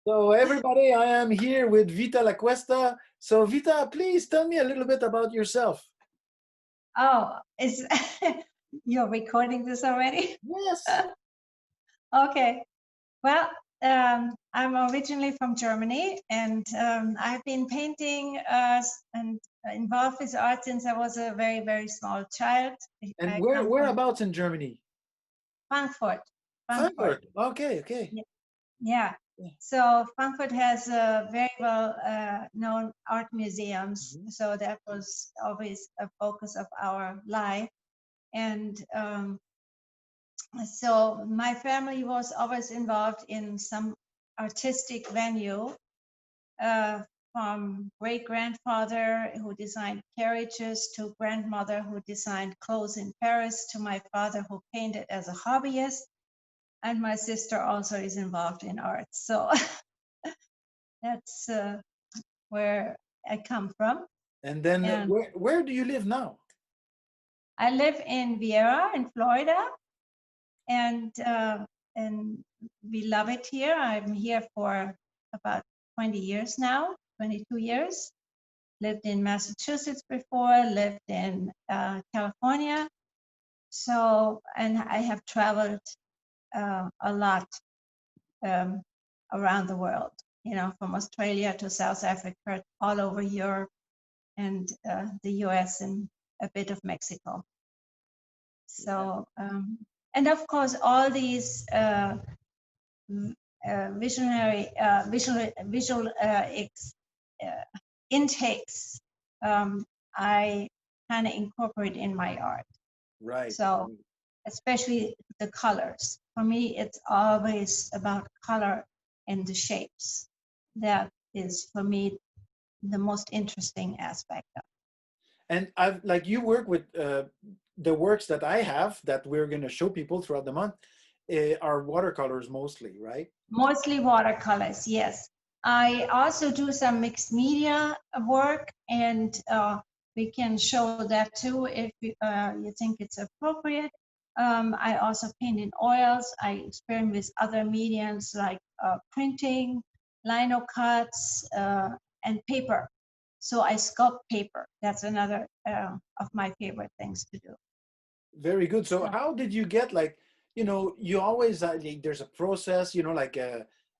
So everybody, I am here with Witha Lacuesta. So Vita, please tell me a little bit about yourself. Oh, is you're recording this already? Yes. Okay. Well, I'm originally from Germany, and I've been painting and involved with art since I was a very, very small child. And I come from whereabouts in Germany? Frankfurt. Frankfurt. Frankfurt. Okay, okay. Ye- Yeah. Yeah. So Frankfurt has very well known art museums. Mhm. So that was always a focus of our life. And so my family was always involved in some artistic venue, from great grandfather who designed carriages to grandmother who designed clothes in Paris to my father who painted as a hobbyist, and my sister also is involved in art. So that's where I come from. And then And where do you live now? I live in Vieira in Florida, and we love it here. I'm here for about 20 years now, 22 years. Lived in Massachusetts before, lived in California. So, and I have traveled a lot around the world, you know, from Australia to South Africa, all over Europe and the US and a bit of Mexico. So, and of course, all these visual intakes I kind of incorporate in my art. Right. So especially the colors. For me, it's always about color and the shapes. That is for me the most interesting aspect of it. And I've like you work with the works that I have that we're going to show people throughout the month are watercolors mostly, right? Mostly watercolors, yes. I also do some mixed media work, and we can show that too if you think it's appropriate. I also paint in oils. I experiment with other mediums like printing, lino cuts, and paper. So I sculpt paper. That's another of my favorite things to do. Very good. So So. how did you get like, you always like, there's a process, like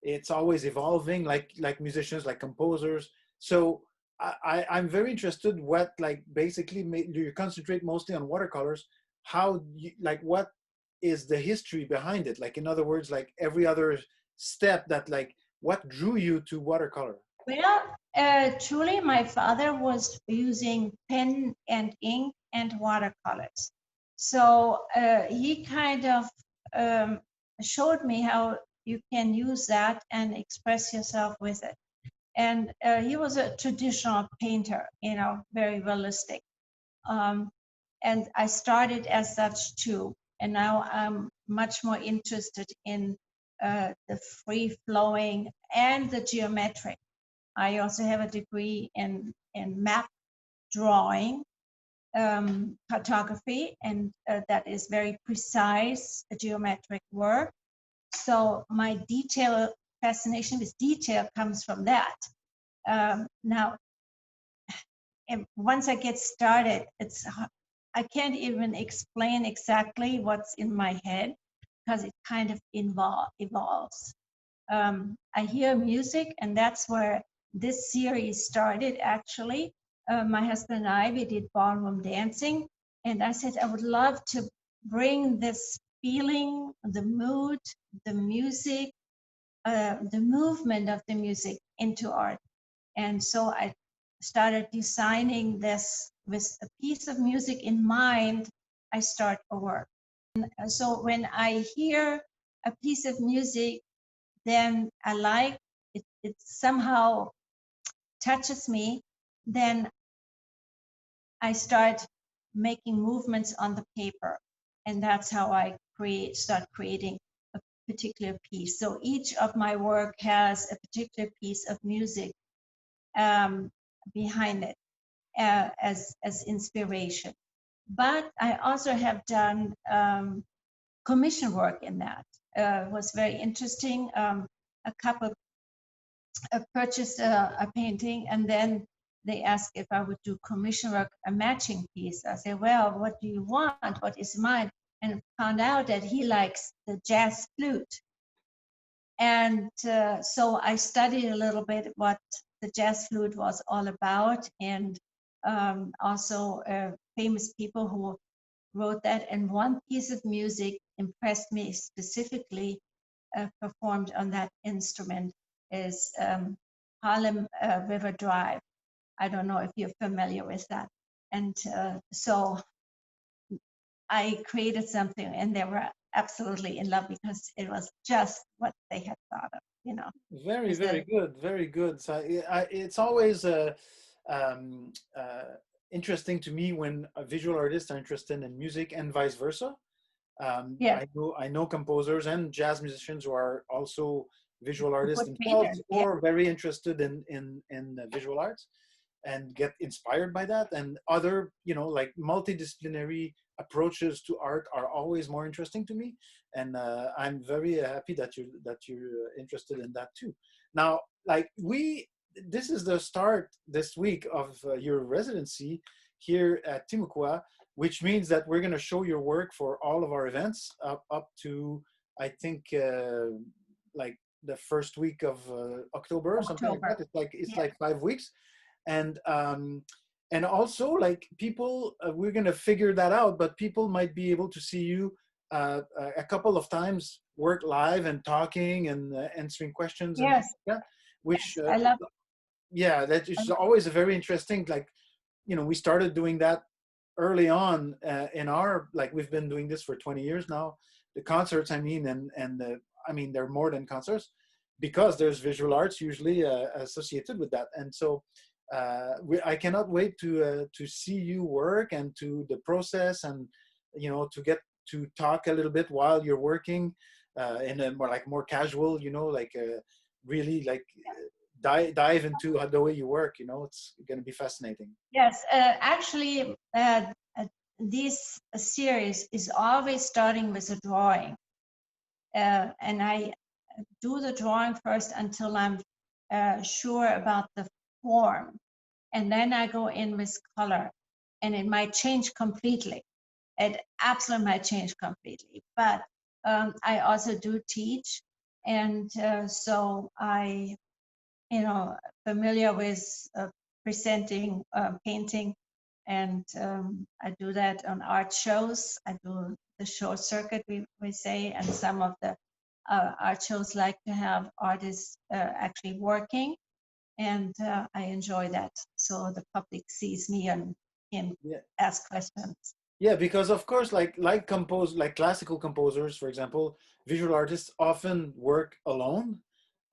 it's always evolving, like musicians, like composers. So I'm very interested what like basically do you concentrate mostly on watercolors? How you, like what is the history behind it? Like in other words, like every other step that like what drew you to watercolor? Well, truly, my father was using pen and ink and watercolors. So he kind of um, showed me how you can use that and express yourself with it. And he was a traditional painter, you know, very realistic. Um, and I started as such too. And now I'm much more interested in the free flowing and the geometric. I also have a degree in map drawing, cartography, and that is very precise geometric work. So my detail fascination with detail comes from that. Now, once I get started, I can't even explain exactly what's in my head because it kind of evolves. I hear music, and that's where this series started actually. My husband and I, we did ballroom dancing, and I said I would love to bring this feeling, the mood, the music, the movement of the music into art. And so I started designing this with a piece of music in mind. I start a work. And so when I hear a piece of music, then I like it, it somehow touches me, then I start making movements on the paper. And that's how I start creating a particular piece. So each of my work has a particular piece of music behind it as inspiration. But I also have done commission work in that. It was very interesting. A couple purchased a painting, and then they asked if I would do commission work, a matching piece. I said, well, what do you want? What is mine? And found out that he likes the jazz flute. And so I studied a little bit what the jazz flute was all about, and also famous people who wrote that. And one piece of music impressed me specifically, performed on that instrument, is Harlem River Drive. I don't know if you're familiar with that. And so I created something, and they were absolutely in love because it was just what they had thought of, you know. Very, Is very that good, very good. So it's always um, interesting to me when visual artists are interested in music and vice versa. yes, I know composers and jazz musicians who are also visual artists good painter, themselves yeah, or very interested in visual arts and get inspired by that. And other, you know, like multidisciplinary approaches to art are always more interesting to me. And I'm very happy that you're interested in that too. Now, like this is the start this week of your residency here at Timucua, which means that we're going to show your work for all of our events up to, I think, like the first week of October, something like October. that. It's Yeah. like 5 weeks, and also like people, we're going to figure that out. But people might be able to see you a couple of times, work live and talking and answering questions and Yes, things like that, which yes, I love, yeah, that I is love, always a very interesting. Like, you know, we started doing that early on in our, like, we've been doing this for 20 years now, the concerts, I mean, and the, I mean, they're more than concerts because there's visual arts usually associated with that. And so I cannot wait to see you work and to the process, and you know, to get to talk a little bit while you're working in a more, like, more casual, you know, like really like dive into the way you work. You know, it's going to be fascinating. yes, actually, this series is always starting with a drawing. And I do the drawing first until I'm sure about the form. And then I go in with color, and it might change completely. It absolutely might change completely. But I also do teach. And so I, you know, familiar with presenting painting. And I do that on art shows. I do the show circuit, we say, and some of the art shows like to have artists actually working, and I enjoy that. So the public sees me and can Yeah. ask questions. Yeah, because of course, like classical composers, for example, visual artists often work alone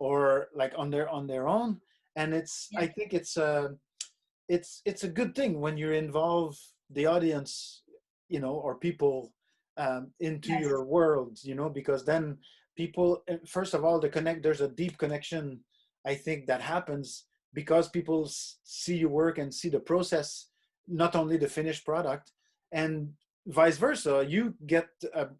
or like on their own, and it's, Yeah. I think it's a good thing when you involve the audience, you know, or people into Yes. your world, you know, because then people, first of all, there's a deep connection, I think, that happens because people see your work and see the process, not only the finished product, and vice versa. You get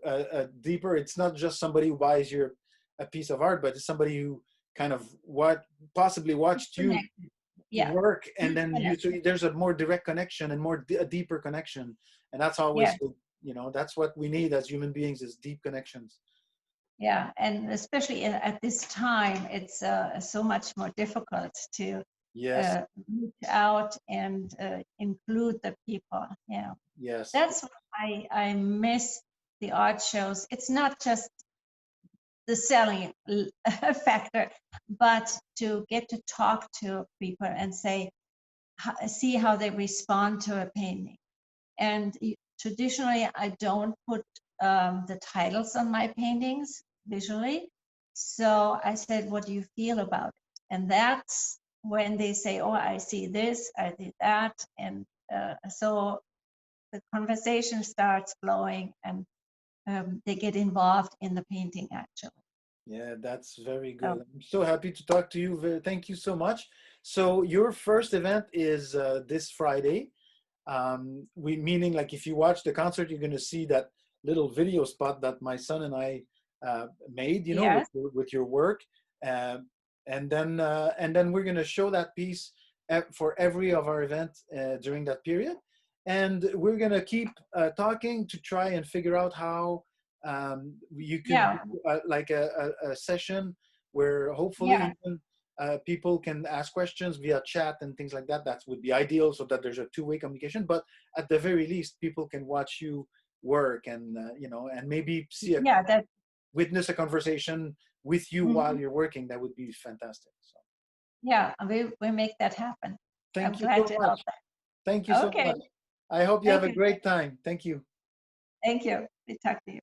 a deeper, it's not just somebody who buys your a piece of art, but it's somebody who kind of what possibly watched you Connected. Yeah. work, and then you, so Connected. there's a more direct connection and a deeper connection, and that's always Yes. good. You know, that's what we need as human beings, is deep connections. Yeah. And especially at this time, it's so much more difficult to Yes, reach out and include the people. Yeah. yes, That's why I miss the art shows. It's not just the selling factor, but to get to talk to people and say, see how they respond to a painting. And traditionally, I don't put the titles on my paintings visually. So I said, what do you feel about it? And that's when they say, oh, I see this, I did that. And so the conversation starts flowing, and they get involved in the painting actually. yeah, that's very So good. I'm so happy to talk to you. Thank you so much. So your first event is this Friday. We, meaning, like, if you watch the concert, you're going to see that little video spot that my son and I made, you know, yes, with your work. and then we're going to show that piece for every of our event during that period, and we're going to keep talking to try and figure out how you could Yeah, do like a session where yeah, hopefully even, people can ask questions via chat and things like that. That would be ideal so that there's a two-way communication. But at the very least, people can watch you work and and maybe see a yeah. That. witness a conversation with you while Mhm. you're working. That would be fantastic. So Yeah, we make that happen. I'm thank you glad so to help much. Thank you so that. Okay, much. I hope you have thank a you. great time. Thank you. Thank you. We talk to you.